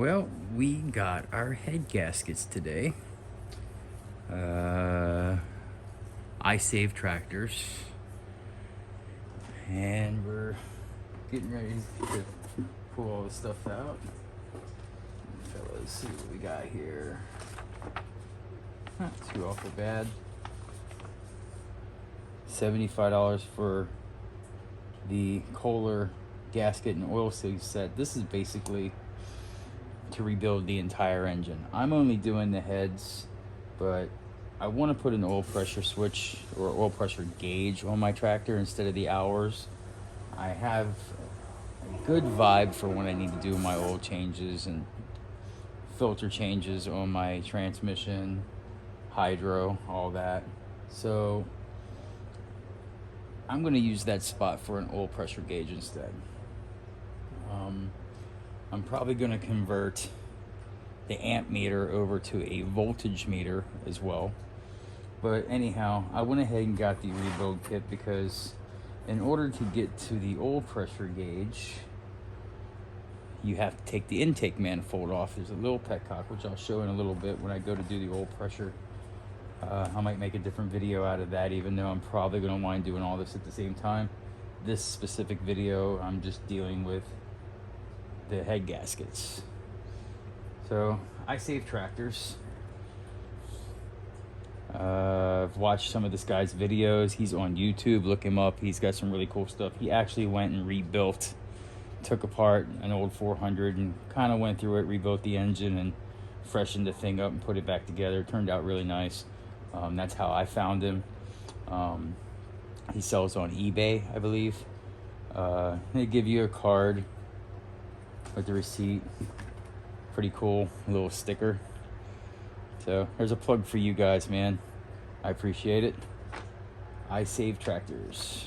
Well, we got our head gaskets today. I Save Tractors. And we're getting ready to pull all the stuff out. Fellas, see what we got here. Not too awful bad. $75 for the Kohler gasket and oil sleeve set. This is basically to rebuild the entire engine. I'm only doing the heads, but I want to put an oil pressure switch or oil pressure gauge on my tractor instead of the hours. I have a good vibe for when I need to do my oil changes and filter changes on my transmission, hydro, all that. So I'm going to use that spot for an oil pressure gauge instead. I'm probably going to convert the amp meter over to a voltage meter as well. But anyhow, I went ahead and got the rebuild kit because in order to get to the oil pressure gauge, you have to take the intake manifold off. There's a little petcock, which I'll show in a little bit when I go to do the oil pressure. I might make a different video out of that, even though I'm probably going to wind doing all this at the same time. This specific video, I'm just dealing with the head gaskets. So I Save Tractors. I've watched some of this guy's videos. He's on YouTube. Look him up. He's got some really cool stuff. He actually went and rebuilt, took apart an old 400 and kind of went through it, rebuilt the engine and freshened the thing up and put it back together. It turned out really nice. That's how I found him. He sells on eBay, I believe. They give you a card with the receipt. Pretty cool little sticker. So there's a plug for you guys, man. I appreciate it. I Save Tractors.